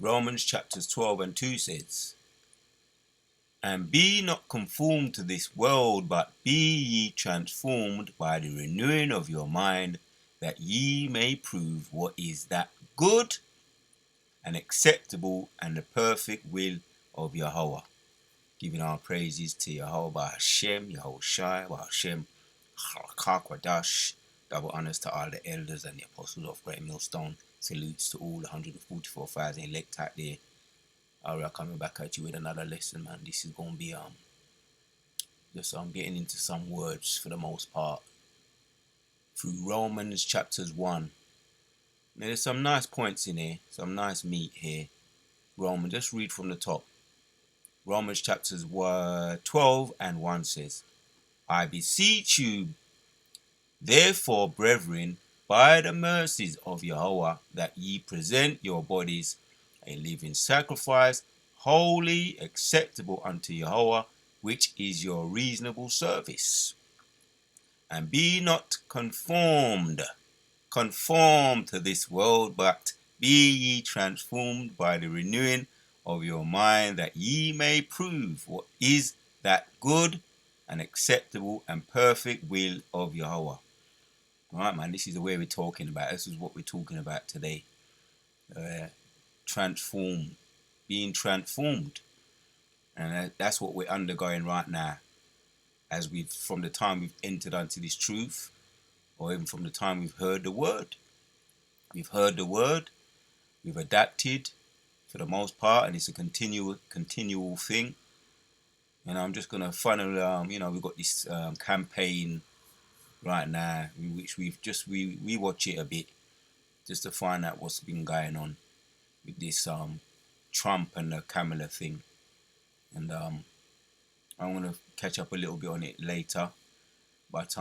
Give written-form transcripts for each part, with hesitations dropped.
Romans chapters 12 and 2 says, "And be not conformed to this world, but be ye transformed by the renewing of your mind, that ye may prove what is that good and acceptable and the perfect will of Yahweh." Giving our praises to Yahweh Hashem, Yahushai, Hashem, Hakwadash. Double honors to all the elders and the apostles of Great Millstone. Salutes to all the 144,000 elect out there. Alright, coming back at you with another lesson, man. This is gonna be just getting into some words for the most part through Romans chapters 1. Now, there's some nice points in here, some nice meat here. Romans, just read from the top. Romans chapters 12 and 1 says, "I beseech you, therefore, brethren, by the mercies of Yahweh, that ye present your bodies a living sacrifice, holy, acceptable unto Yahweh, which is your reasonable service. And be not conformed to this world, but be ye transformed by the renewing of your mind, that ye may prove what is that good and acceptable and perfect will of Yahweh." Alright, man, this is the way we're talking about. This is what we're talking about today. Being transformed. And that's what we're undergoing right now. As from the time we've entered onto this truth, or even from the time we've heard the word. We've heard the word, we've adapted for the most part, and it's a continual thing. And I'm just gonna funnel, we've got this campaign right now, which we watch it a bit, just to find out what's been going on with this Trump and the Kamala thing. And I'm gonna catch up a little bit on it later. But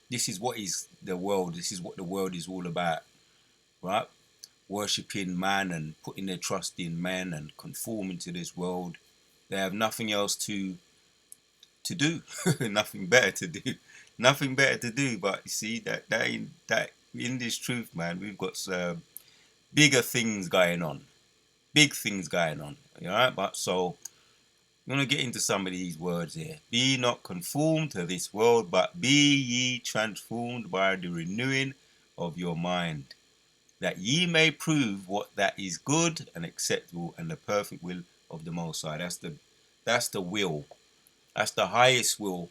this is what is the world. This is what the world is all about, right? Worshipping man and putting their trust in man and conforming to this world. They have nothing else to do, nothing better to do. But you see that in this truth, man, we've got bigger things going on, all right? But so I'm going to get into some of these words here. "Be not conformed to this world, but be ye transformed by the renewing of your mind, that ye may prove what that is good and acceptable and the perfect will of the Most High." That's the will. That's the highest will,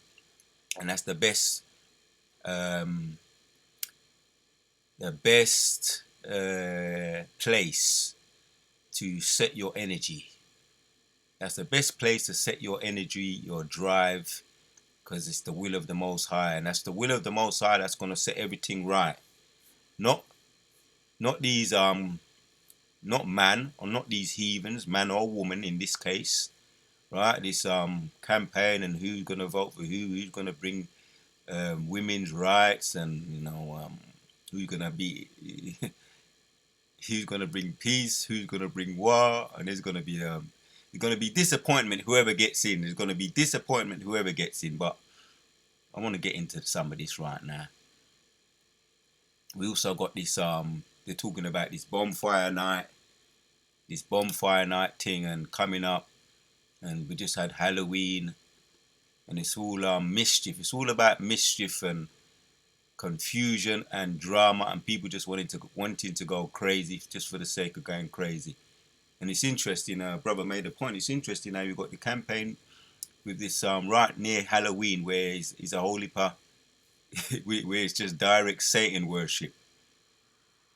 and that's the best place to set your energy. That's the best place to set your energy, your drive, because it's the will of the Most High, and that's the will of the Most High that's going to set everything right. Not these not man, or not these heathens, man or woman in this case, right? This campaign and who's going to vote for who's going to bring women's rights, and who's going to be who's going to bring peace, who's going to bring war, and there's going to be disappointment whoever gets in. There's going to be disappointment whoever gets in. But I want to get into some of this right now. We also got this they're talking about this bonfire night thing and coming up, and we just had Halloween, and it's all mischief. It's all about mischief and confusion and drama, and people just wanting to go crazy just for the sake of going crazy. And it's interesting. Brother made a point. It's interesting how you got the campaign with this right near Halloween, where it's a holy where it's just direct Satan worship.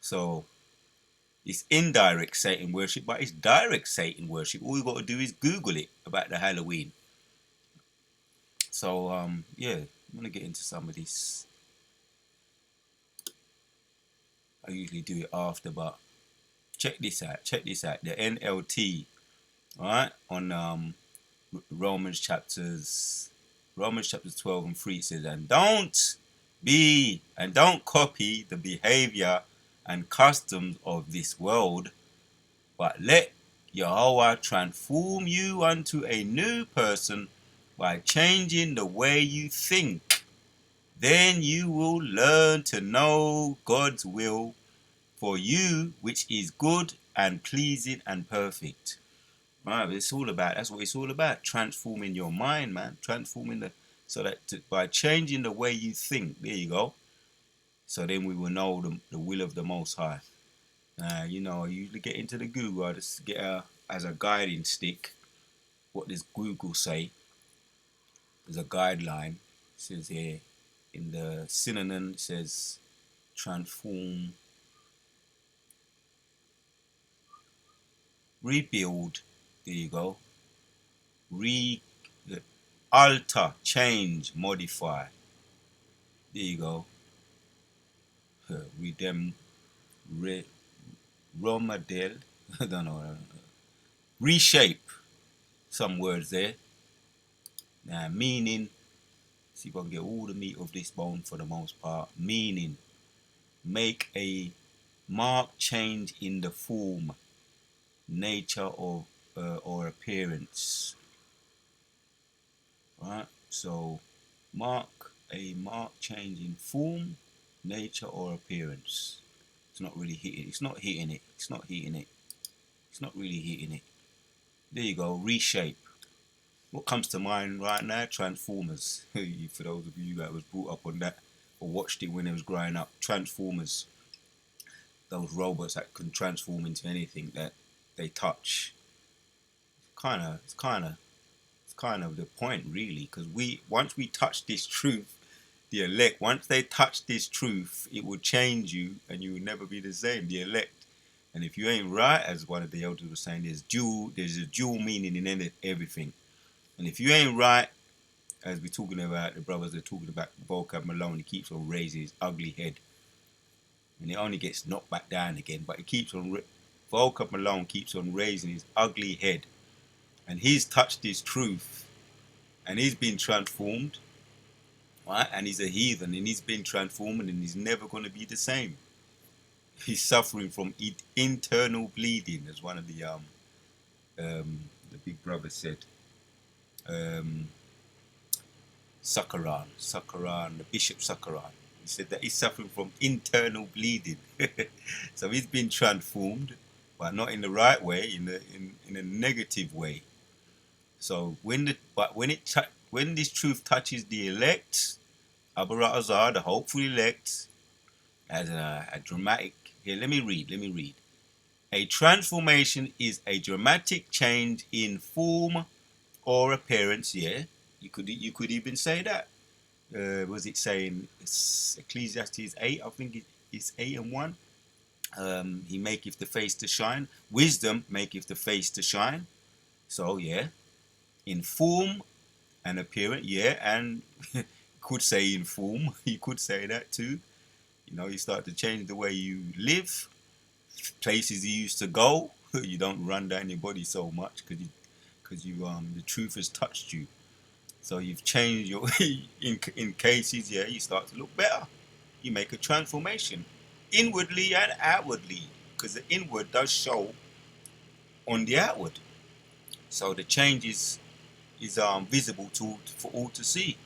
So it's indirect Satan worship, but it's direct Satan worship. All you got to do is Google it about the Halloween. So yeah, I'm gonna get into some of this. I usually do it after, but check this out. The NLT, alright, on Romans chapters 12 and 3 says, "And don't copy the behavior and customs of this world, but let Yahweh transform you unto a new person by changing the way you think. Then you will learn to know God's will for you, which is good and pleasing and perfect. Right, it's all about, that's what it's all about, transforming your mind, man. Transforming so that by changing the way you think, there you go. So then we will know the will of the Most High. I usually get into the Google, I just get as a guiding stick, what does Google say? There's a guideline. It says here, in the synonym, it says transform, rebuild, there you go, re alter, change, modify, there you go, redem, re, remodel, I don't know, reshape, some words there. Now meaning, see if I can get all the meat of this bone for the most part. Meaning, make a marked change in the form, nature or appearance. Right, so mark change in form, nature or appearance. It's not really hitting. It's not hitting it. It's not hitting it. It's not really hitting it. There you go. Reshape. What comes to mind right now? Transformers. For those of you that was brought up on that or watched it when it was growing up, Transformers. Those robots that can transform into anything that they touch. It's kind of the point, really, because once we touch this truth, the elect, once they touch this truth, it will change you, and you will never be the same. The elect, and if you ain't right, as one of the elders was saying, there's a dual meaning in everything, and if you ain't right, as we're talking about, the brothers are talking about, Vocab Malone, he keeps on raising his ugly head, and it only gets knocked back down again, but he keeps on, Vocab Malone keeps on raising his ugly head, and he's touched his truth, and he's been transformed, right? And he's a heathen, and he's been transformed, and he's never going to be the same. He's suffering from internal bleeding, as one of the big brother said. Sakaran, the Bishop Sakaran. He said that he's suffering from internal bleeding. So he's been transformed, but not in the right way, in a negative way. So when this truth touches the elect, Abarat Azar, the hopeful elect, as a dramatic. Here, let me read. A transformation is a dramatic change in form or appearance. Yeah, you could even say that. Was it saying Ecclesiastes 8? I think it's 8 and 1. He maketh the face to shine. Wisdom maketh the face to shine. So yeah, in form and appearance, yeah, and could say in form. You could say that too. You start to change the way you live, places you used to go. You don't run down your body so much because the truth has touched you. So you've changed your in cases, yeah, you start to look better. You make a transformation inwardly and outwardly, because the inward does show on the outward. So the change is visible for all to see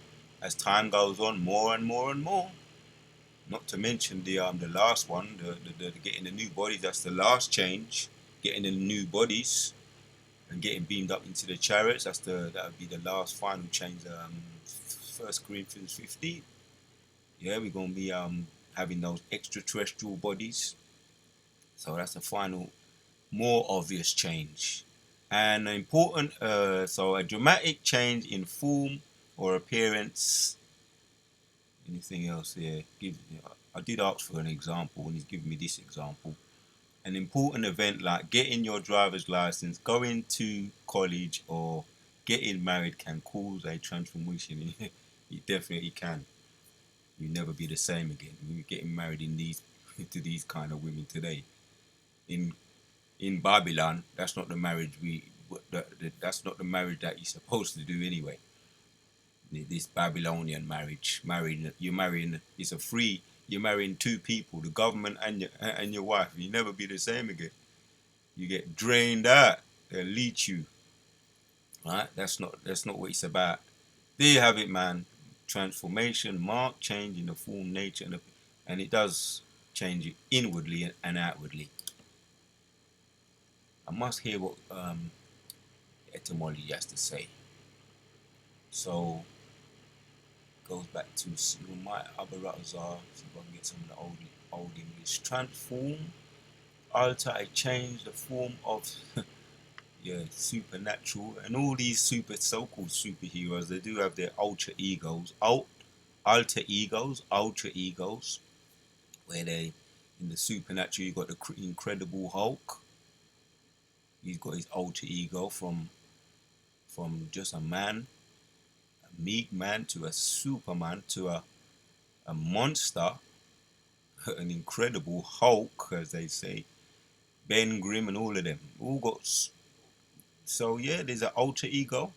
as time goes on, more and more and more. Not to mention the last one, the getting the new bodies. That's the last change. Getting the new bodies and getting beamed up into the chariots. That would be the last final change. 1 Corinthians 15. Yeah, we're gonna be having those extraterrestrial bodies. So that's the final, more obvious change. And important. So a dramatic change in form or appearance. Anything else here? I did ask for an example, and he's given me this example. An important event like getting your driver's license, going to college, or getting married can cause a transformation. It definitely can. You'll never be the same again. You're getting married to these kind of women today. In Babylon, that's not the marriage that's not the marriage that you're supposed to do anyway. This Babylonian marriage, you're marrying two people, the government and your wife. You never be the same again. You get drained out. They'll leech you. Right? That's not what it's about. There you have it, man. Transformation, marked change in the form, nature, and it does change you inwardly and outwardly. I must hear what etymology has to say. So goes back to my other routers are, see if I can get some of the old English. Transform, alter, I change the form of yeah, supernatural, and all these so-called superheroes, they do have their alter egos, alter egos, where they in the supernatural you got the Incredible Hulk. He's got his alter ego from just a man, a meek man, to a Superman, to a monster, an Incredible Hulk, as they say. Ben Grimm and all of them all got. So yeah, there's an alter ego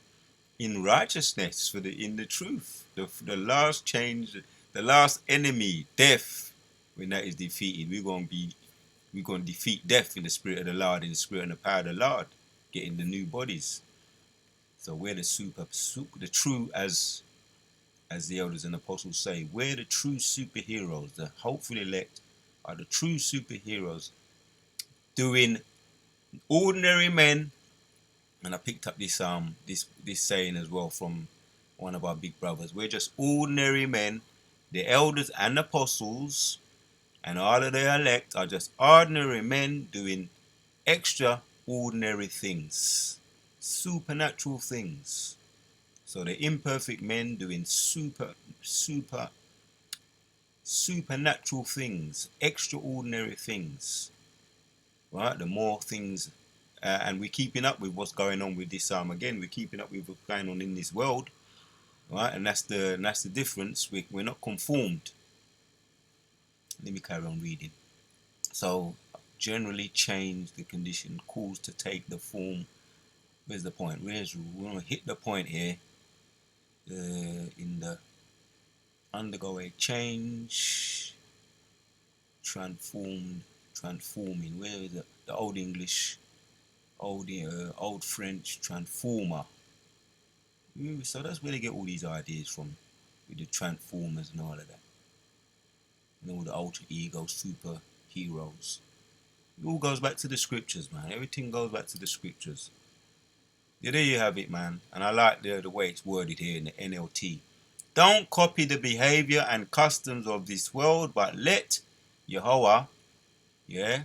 in righteousness for in the truth. The last change, the last enemy, death, when that is defeated, we're gonna defeat death in the spirit of the Lord, in the spirit and the power of the Lord, getting the new bodies. So we're the true, as the elders and apostles say, we're the true superheroes. The hopeful elect are the true superheroes, doing ordinary men. And I picked up this saying as well from one of our big brothers. We're just ordinary men. The elders and apostles and all of the elect are just ordinary men doing extraordinary things, supernatural things. So the imperfect men doing supernatural things, extraordinary things, right? The more things, and we're keeping up with what's going on with this. Again, we're keeping up with what's going on in this world, right? And that's the difference. We're not conformed. Let me carry on reading. So generally change the condition, cause to take the form. Where's the point? We're going to hit the point here. In the undergo a change, transforming. Where is it? The old English, old French transformer. So that's where they get all these ideas from, with the transformers and all of that, and all the alter ego superheroes. It all goes back to the scriptures, man. Everything goes back to the scriptures. Yeah, there you have it, man. And I like the way it's worded here in the NLT. Don't copy the behavior and customs of this world, but let Yahweh, yeah,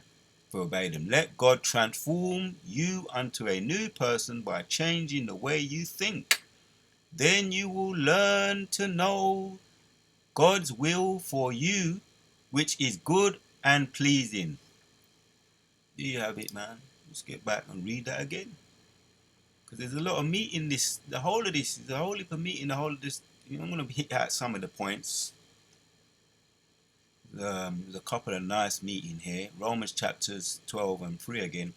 verbatim, let God transform you unto a new person by changing the way you think. Then you will learn to know God's will for you, which is good and pleasing. There you have it, man. Let's get back and read that again. Because there's a lot of meat in this. The whole of this, the whole heap of meat in the whole of this. I'm going to hit out some of the points. There's a couple of nice meat in here. Romans chapters 12 and 3 again.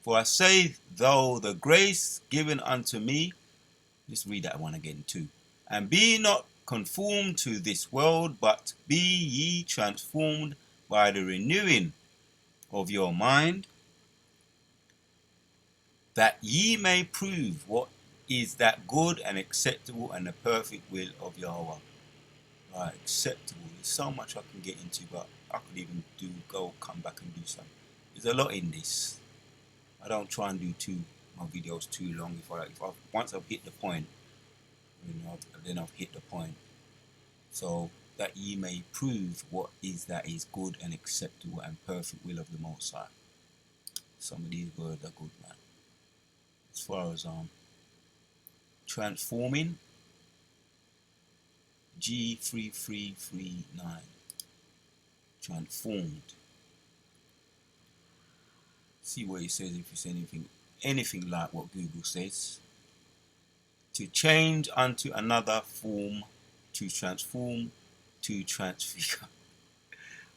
For I say, though the grace given unto me, let's read that one again too. And be not conformed to this world, but be ye transformed by the renewing of your mind, that ye may prove what is that good and acceptable and the perfect will of Yahweh. Right, acceptable. There's so much I can get into, but I could even come back and do some. There's a lot in this. I don't try and do my videos too long. Once I've hit the point, then I've hit the point. So that ye may prove what is that is good and acceptable and perfect will of the Most High. Some of these words are good, man. As far as transforming, G3339, transformed. See what it says, if it's anything like what Google says. To change unto another form, to transform, to transfigure.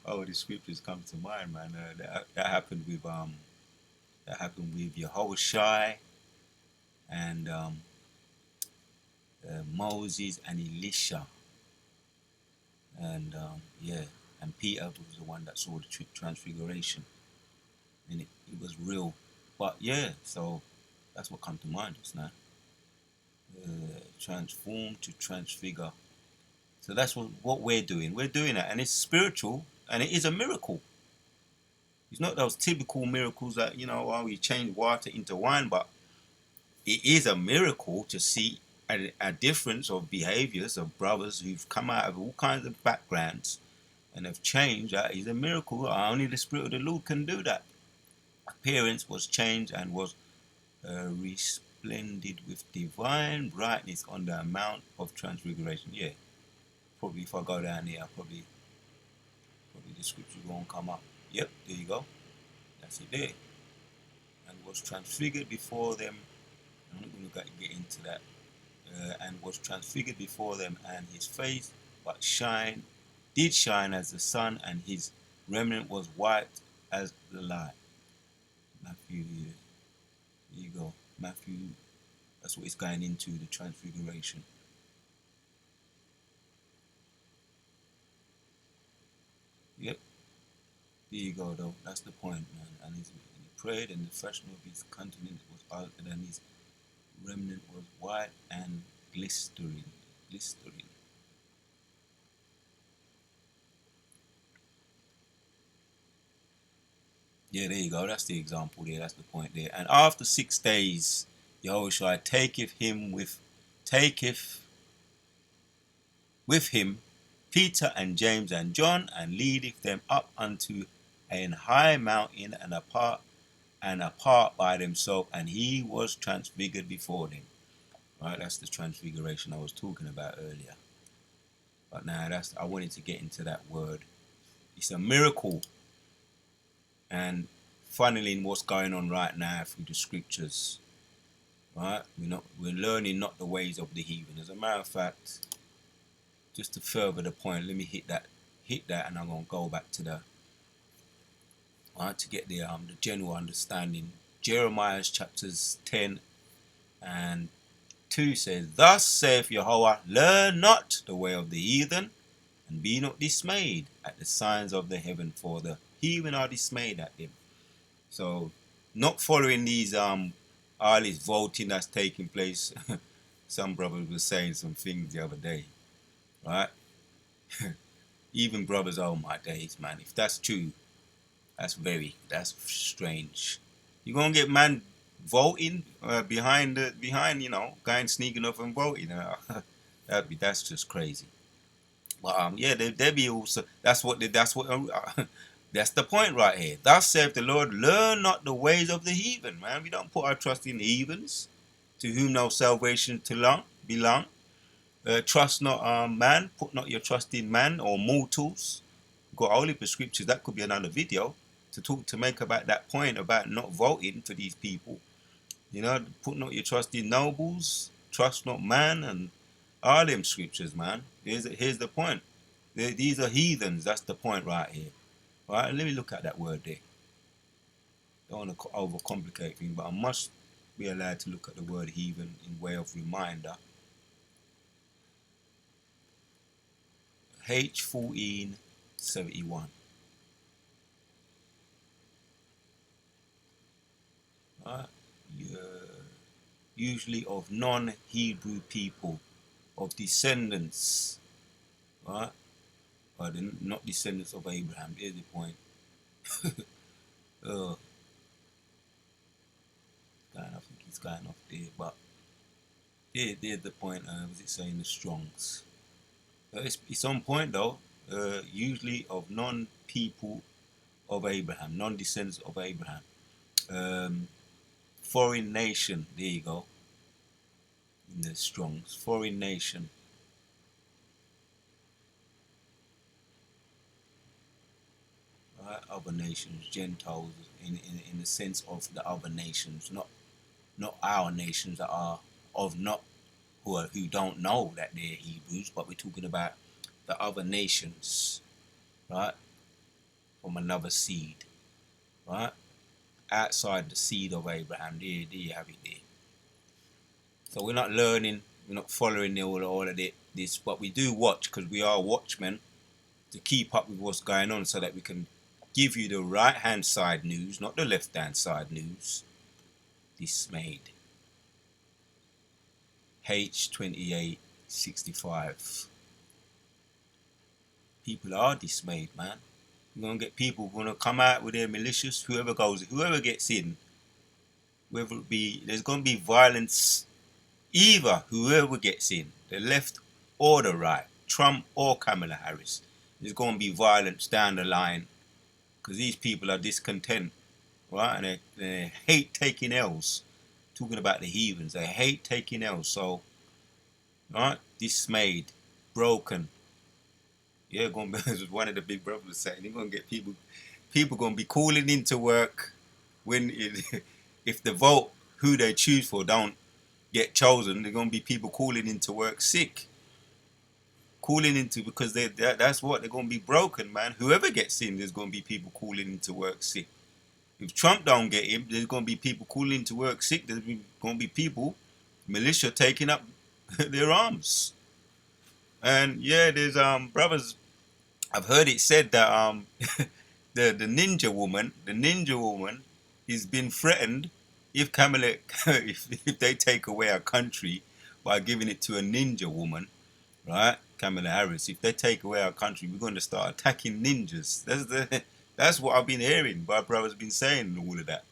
Oh, the scriptures come to mind, man. That happened with Yahushua and Moses and Elisha, and and Peter was the one that saw the transfiguration, and it was real. But yeah, so that's what come to mind just now. Transform to transfigure. So that's what we're doing. We're doing that, and it's spiritual, and it is a miracle. It's not those typical miracles that, oh, you change water into wine, but it is a miracle to see a difference of behaviors of brothers who've come out of all kinds of backgrounds and have changed. That is a miracle. Only the Spirit of the Lord can do that. Appearance was changed and was resplended with divine brightness on the Mount of Transfiguration. Yeah, probably if I go down here, probably the scripture won't come up. Yep, there you go. That's it there. And was transfigured before them. I'm not going to get into that. And was transfigured before them, and his face did shine as the sun, and his remnant was white as the light. Matthew, here you go. Matthew, that's what it's going into, the transfiguration. Yep, there you go, though. That's the point, man. And he prayed, and the fashion of his countenance was altered, and his remnant was white and glistering. Yeah, there you go. That's the example there. That's the point there. And after 6 days, Yahushua taketh with him Peter and James and John, and leadeth them up unto an high mountain and apart by themselves, and he was transfigured before them. Right, that's the transfiguration I was talking about earlier. But now I wanted to get into that word. It's a miracle, and funneling what's going on right now through the scriptures. Right, we're learning not the ways of the heathen. As a matter of fact, just to further the point, let me hit that, and I'm gonna go back to to get the general understanding. Jeremiah chapters 10 and 2 says, "Thus saith Yahweh, learn not the way of the heathen, and be not dismayed at the signs of the heaven, for the heathen are dismayed at them." So, not following these all this voting that's taking place. Some brothers were saying some things the other day, right? Even brothers, oh my days, man. If that's true, that's strange. You're gonna get man voting behind, going sneaking up and voting. That's just crazy. But yeah, they be also. That's what that's the point right here. Thus saith the Lord, learn not the ways of the heathen, man. We don't put our trust in the heathens, to whom no salvation belong. Trust not man, put not your trust in man or mortals. Got holy prescriptions, that could be another video to make about that point about not voting for these people. Put not your trust in nobles, trust not man, and all them scriptures, man. Here's the point. These are heathens, that's the point right here. Right, let me look at that word there. Don't want to overcomplicate things, but I must be allowed to look at the word heathen in way of reminder. H1471. Right? Usually of non-Hebrew people, of descendants, right? But not descendants of Abraham. Here's the point. I think he's going off there, but there's the point. Was it saying the Strongs? It's on point though. Usually of non-people of Abraham, non-descendants of Abraham. Foreign nation. There you go. In the Strongs, foreign nation. Right? Other nations, Gentiles, in the sense of the other nations, not our nations that are of not who don't know that they're Hebrews, but we're talking about the other nations, right? From another seed, right? Outside the seed of Abraham. There you have it there. So we're not learning, we're not following all of this, but we do watch, because we are watchmen, to keep up with what's going on, so that we can give you the right hand side news, not the left hand side news. Dismayed. H2865. People are dismayed, man. You're gonna get people gonna come out with their militias. Whoever gets in, whether it be, there's gonna be violence. Either whoever gets in, the left or the right, Trump or Kamala Harris, there's gonna be violence down the line because these people are discontent, right? And they hate taking L's. Talking about the heathens, they hate taking L's. So, right, dismayed, broken. Yeah, going to be one of the big brothers saying, you're gonna get people gonna be calling into work when if the vote who they choose for don't get chosen, they're gonna be people calling into work sick, calling into because that's what they're gonna be broken, man. Whoever gets in, there's gonna be people calling into work sick. If Trump don't get in, there's gonna be people calling into work sick. There's gonna be people, militia taking up their arms. And yeah, there's brothers. I've heard it said that the ninja woman is been threatened if Kamala if they take away our country by giving it to a ninja woman, right? Kamala Harris. If they take away our country, we're going to start attacking ninjas. That's what I've been hearing. My brother's been saying all of that,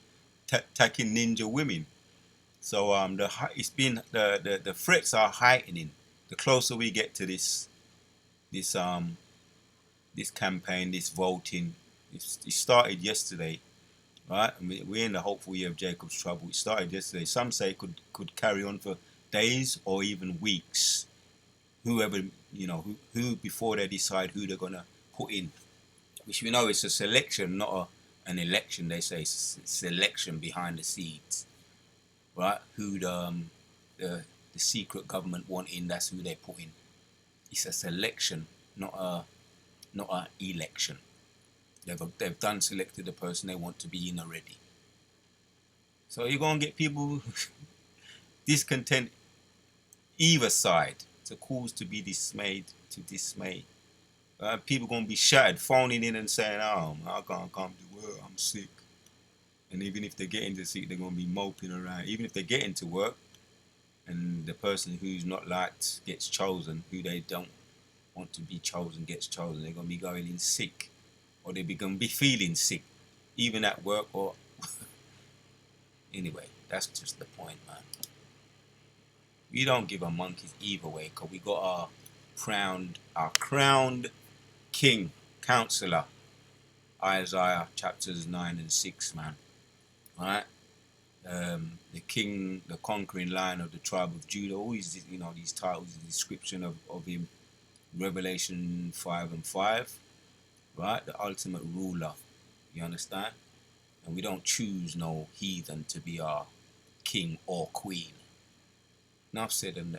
attacking ninja women. So it's been the threats are heightening. The closer we get to this this campaign, this voting, it started yesterday, right? And we're in the hopeful year of Jacob's trouble. It started yesterday. Some say it could carry on for days or even weeks. Whoever, who before they decide who they're gonna put in, which we know it's a selection, not an election. They say it's a selection behind the scenes, right? Who the secret government want in, that's who they put in. It's a selection, not an election. They've done selected the person they want to be in already. So you're gonna get people discontent either side. It's a cause to be dismayed, to dismay. People gonna be shattered, phoning in and saying, "Oh, I can't come to work. I'm sick." And even if they get into sick, they're gonna be moping around. Even if they get into work, and the person who's not liked gets chosen, who they don't want to be chosen gets chosen, they're gonna be going in sick, or they're gonna be feeling sick, even at work. Or anyway, that's just the point, man. We don't give a monkey's either way, because we got our crowned king, counselor, Isaiah chapters 9 and 6, man. Alright? The king, the conquering lion of the tribe of Judah, all these titles, the description of him, Revelation 5 and 5, right? The ultimate ruler, you understand? And we don't choose no heathen to be our king or queen. Enough said on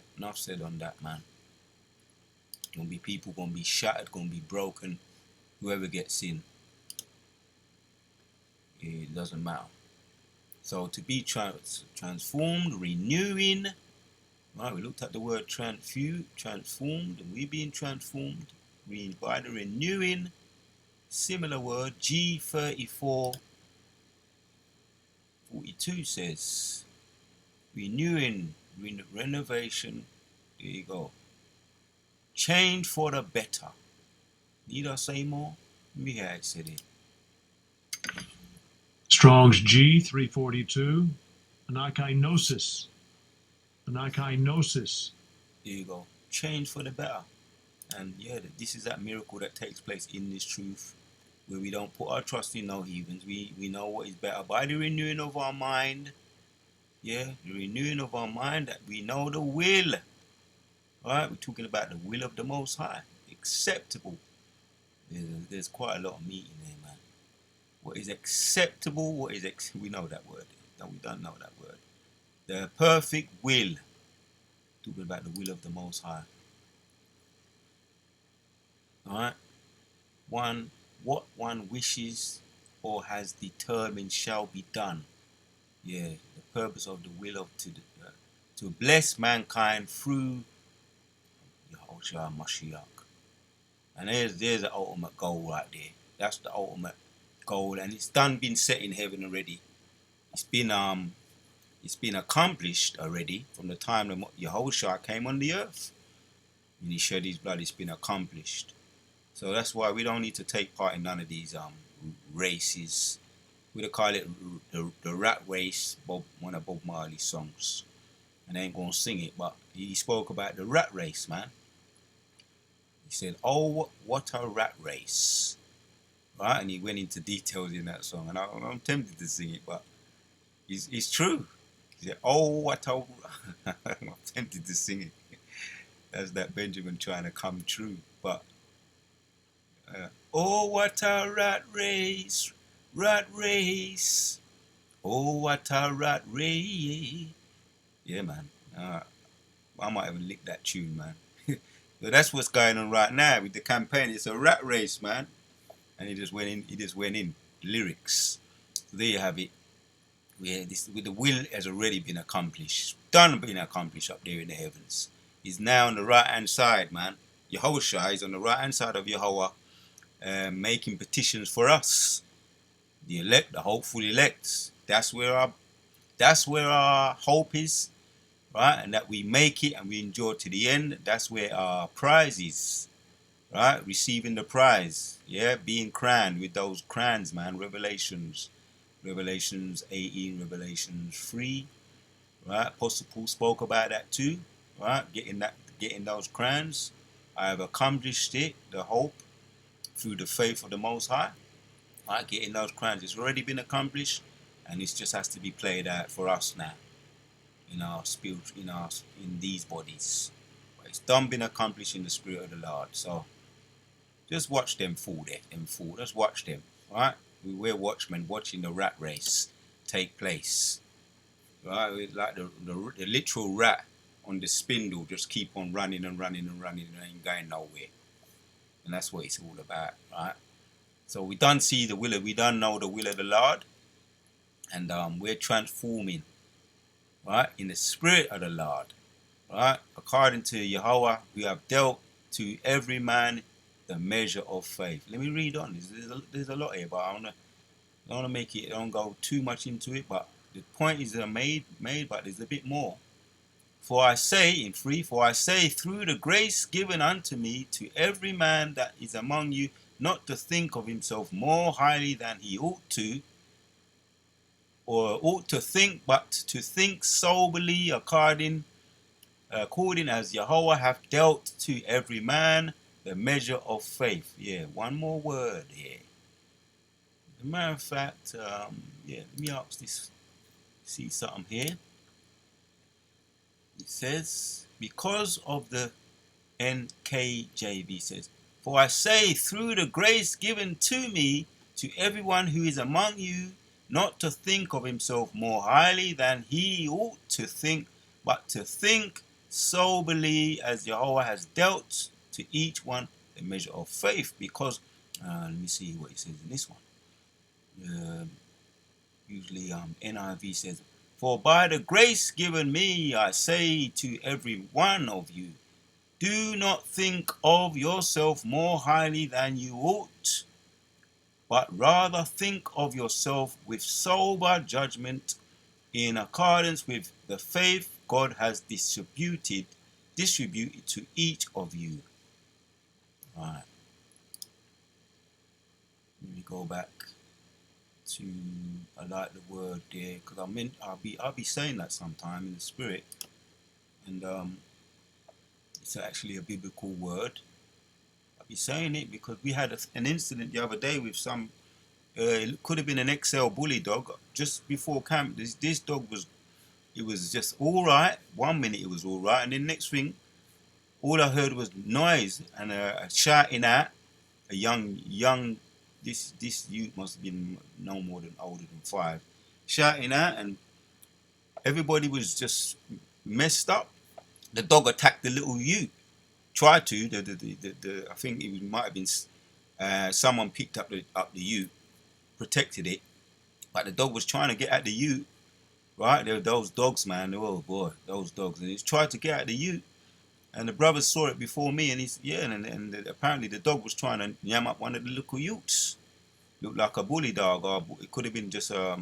that, man. Gonna be people gonna be shattered, gonna be broken. Whoever gets in, it doesn't matter. So to be transformed, renewing, right? We looked at the word transformed, and we being transformed by the renewing. Similar word, G34:42 says, renewing, renovation. There you go. Change for the better. Need I say more? Let me hear it said it. Strong's G 342, anakinosis. Anakinosis. There you go. Change for the better. And yeah, this is that miracle that takes place in this truth, where we don't put our trust in no heathens. We know what is better by the renewing of our mind. Yeah, the renewing of our mind, that we know the will. Alright, we're talking about the will of the Most High. Acceptable. There's quite a lot of meat in there, man. What is acceptable? We know that word. We don't know that word. The perfect will. Talking about the will of the Most High. Alright? What one wishes or has determined shall be done. Yeah, the purpose of the will of to bless mankind through Yahushua Mashiach. And there's the ultimate goal right there. That's the ultimate goal, and it's been set in heaven already. It's been accomplished already from the time that Yahushua came on the earth. When he shed his blood, it's been accomplished. So that's why we don't need to take part in none of these races. We call it the rat race, one of Bob Marley's songs. And I ain't gonna sing it, but he spoke about the rat race, man. He said, "Oh, what a rat race," right? And he went into details in that song, and I'm tempted to sing it, but it's true. He said, "Oh, what a," I'm tempted to sing it. That's that Benjamin trying to come true, but oh, what a rat race, rat race. Oh, what a rat race. Yeah, man. I might even lick that tune, man. So that's what's going on right now with the campaign. It's a rat race, man. And he just went in. He just went in. Lyrics. So there you have it. Yeah, this with the will has already been accomplished. Done been accomplished up there in the heavens. He's now on the right hand side, man. Yahushua is on the right hand side of Yahweh, making petitions for us, the elect, the hopeful elect. That's where our hope is, right? And that we make it and we endure to the end. That's where our prize is, right? Receiving the prize, yeah, being crowned with those crowns, man. Revelations 18, Revelations 3, right? Apostle Paul spoke about that too, right? Getting those crowns. I have accomplished it, the hope, through the faith of the Most High. Right? Getting those crowns, it's already been accomplished, and it just has to be played out for us now, in our spirit, in these bodies. But it's done, been accomplished in the spirit of the Lord. So just watch them fool there, Just watch them, right? We're watchmen watching the rat race take place, right? It's like the literal rat on the spindle, just keep on running and running and running and ain't going nowhere. And that's what it's all about, right? So we don't see the will of, we don't know the will of the Lord, and we're transforming, right, in the spirit of the Lord, right? According to Yahweh, we have dealt to every man the measure of faith. Let me read on. There's a lot here, but I don't want to make it. I don't go too much into it, but the point is made, but there's a bit more. For I say through the grace given unto me, to every man that is among you, not to think of himself more highly than he ought to, or ought to think, but to think soberly according as Yahweh hath dealt to every man the measure of faith. Yeah, one more word here. As a matter of fact, let me ask this. See something here. It says, because of the NKJV says, for I say through the grace given to me, to everyone who is among you, not to think of himself more highly than he ought to think, but to think soberly as Jehovah has dealt to each one the measure of faith. Because, let me see what it says in this one. Usually NIV says, for by the grace given me, I say to every one of you, do not think of yourself more highly than you ought, but rather think of yourself with sober judgment in accordance with the faith God has distributed to each of you. All right. Let me go back to, I like the word there, because I'll be saying that sometime in the spirit, and it's actually a biblical word. I'll be saying it because we had an incident the other day with some, it could have been an XL bully dog, just before camp. This dog was just all right. 1 minute it was all right, and then next thing, all I heard was noise and shouting at a young. This youth must have been no more than older than 5, shouting at, and everybody was just messed up. The dog attacked the little youth. Tried to. I think it might have been someone picked up the youth, protected it, but the dog was trying to get at the youth. Right, there were those dogs, man. Oh boy, those dogs, and he's tried to get at the youth. And the brothers saw it before me, and and apparently the dog was trying to yam up one of the little youths. Looked like a bully dog, or it could have been just a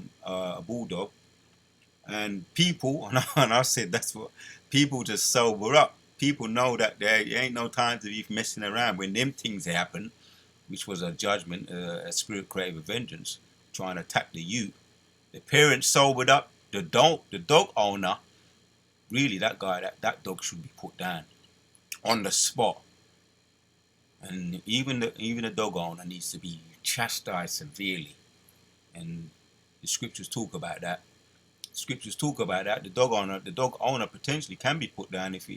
bulldog. And people, and I said that's what people just sober up. People know that there ain't no time to be messing around when them things happen. which was a judgment, a spirit created with vengeance, trying to attack the youth. The parents sobered up. The dog owner, really that guy, that dog should be put down on the spot. And even the dog owner needs to be chastised severely. And the scriptures talk about that. The dog owner potentially can be put down if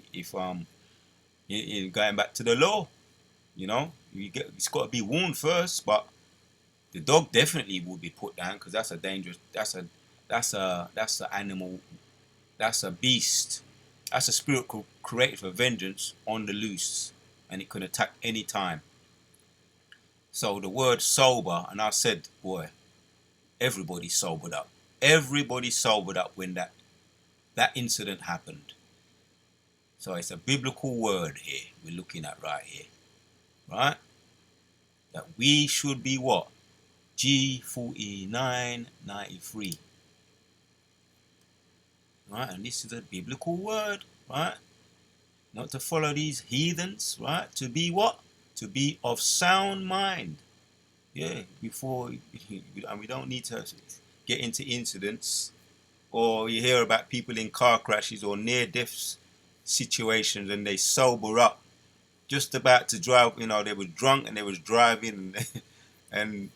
going back to the law. You know, it's got to be warned first, but the dog definitely will be put down because that's a dangerous. That's a animal. That's a beast. That's a spirit created for vengeance on the loose, and it can attack any time. So the word sober, and I said, boy, everybody sobered up. Everybody sobered up when that incident happened. So it's a biblical word here we're looking at right here. Right? That we should be what? G4993. Right? And this is a biblical word, right? Not to follow these heathens, right? To be what? To be of sound mind. Yeah, and we don't need to get into incidents, or you hear about people in car crashes or near-death situations and they sober up just about to drive. You know, they were drunk and they was driving and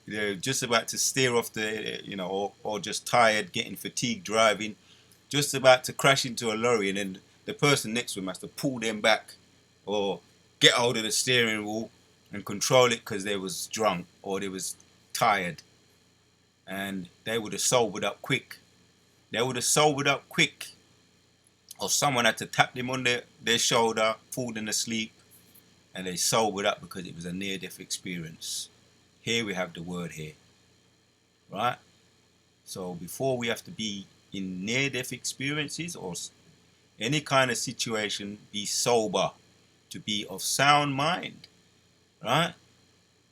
they're just about to steer off the, you know, or just tired, getting fatigued driving, just about to crash into a lorry, and then the person next to him has to pull them back or get hold of the steering wheel and control it because they was drunk or they was tired, and they would have sobered up quick. Or someone had to tap them on their shoulder, pull them asleep, and they sobered up because it was a near-death experience. Here we have the word here, right? So before we have to be in near-death experiences or any kind of situation, be sober, to be of sound mind, right?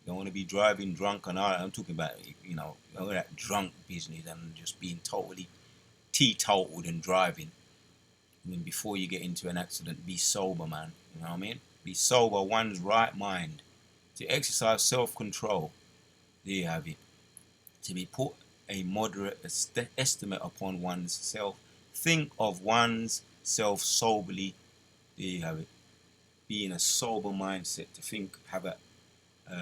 You don't want to be driving drunk and all that. I'm talking about, you know, all that drunk business and just being totally teetotaled and driving. I mean, before you get into an accident, be sober, man. You know what I mean? Be sober, one's right mind. To exercise self-control. There you have it. To be put a moderate estimate upon one's self. Think of one's self soberly. There you have it. Be in a sober mindset to think, have a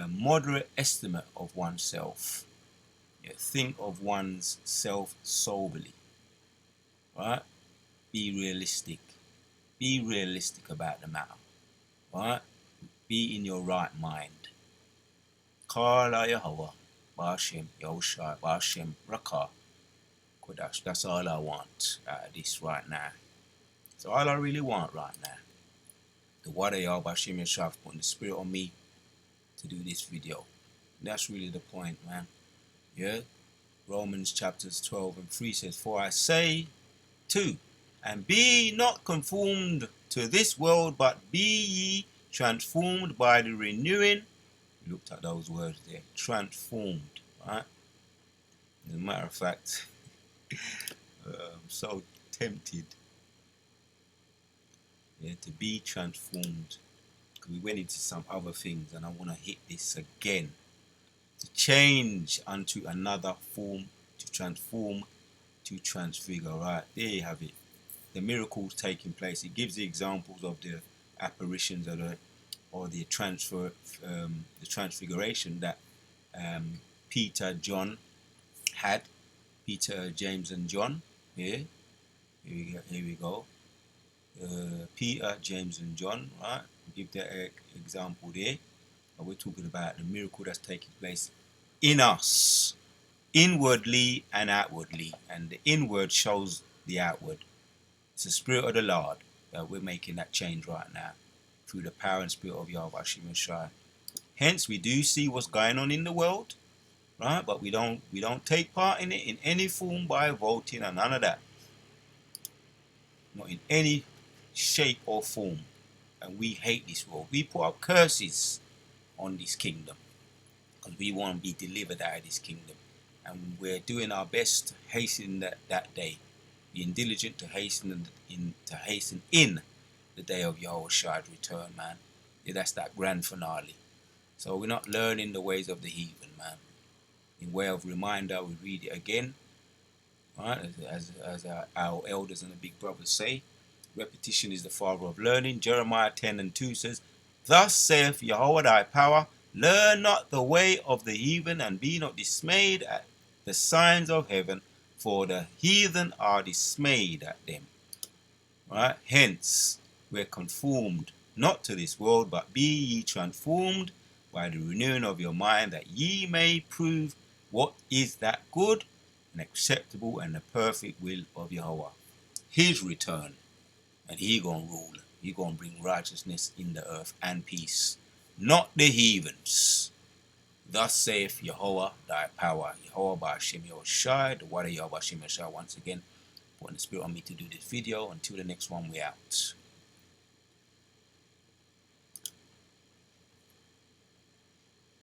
moderate estimate of oneself. Yeah, think of one's self soberly. Right? Be realistic. Be realistic about the matter. Right? Be in your right mind. Kala Yahweh, Bashem, Yahushua, Bashem, Rakah, Kodash. That's all I want out of this right now. That's all I really want right now. The water Yahweh, Bashem, Yahushua, putting the spirit on me to do this video. And that's really the point, man. Yeah? Romans chapters 12 and 3 says, For I say too, and be not conformed to this world, but be ye transformed by the renewing. We looked at those words there. Transformed, right? As a matter of fact, I'm so tempted, to be transformed. Because we went into some other things, and I want to hit this again. To change unto another form, to transform, to transfigure. Right, there you have it. The miracles taking place. It gives the examples of the apparitions or the transfiguration that Peter, John had. Peter, James, and John. Here we go. Peter, James, and John. Right, give that example there. But we're talking about the miracle that's taking place in us, inwardly and outwardly, and the inward shows the outward. It's the Spirit of the Lord that we're making that change right now through the power and Spirit of Yahweh Hashem Shai. Hence, we do see what's going on in the world, right? But we don't take part in it in any form by voting and none of that. Not in any shape or form. And we hate this world. We put up curses on this kingdom because we want to be delivered out of this kingdom. And we're doing our best to hasten that day. Being diligent to hasten in the day of Yahushua return, man. Yeah, that's that grand finale. So we're not learning the ways of the heathen, man. In way of reminder, we read it again. Right? As our elders and the big brothers say, repetition is the father of learning. Jeremiah 10:2 says, Thus saith Yahweh thy power, learn not the way of the heathen, and be not dismayed at the signs of heaven, for the heathen are dismayed at them. Right? Hence, we're conformed not to this world, but be ye transformed by the renewing of your mind, that ye may prove what is that good and acceptable and the perfect will of Yahweh. His return, and he gonna rule. He gonna bring righteousness in the earth and peace, not the heathens. Thus saith Yahweh thy power. Yahweh Ba'ashem Yahushai, the word of Yahweh Ba'ashem Yahushai once again. Putting the spirit on me to do this video. Until the next one, we out.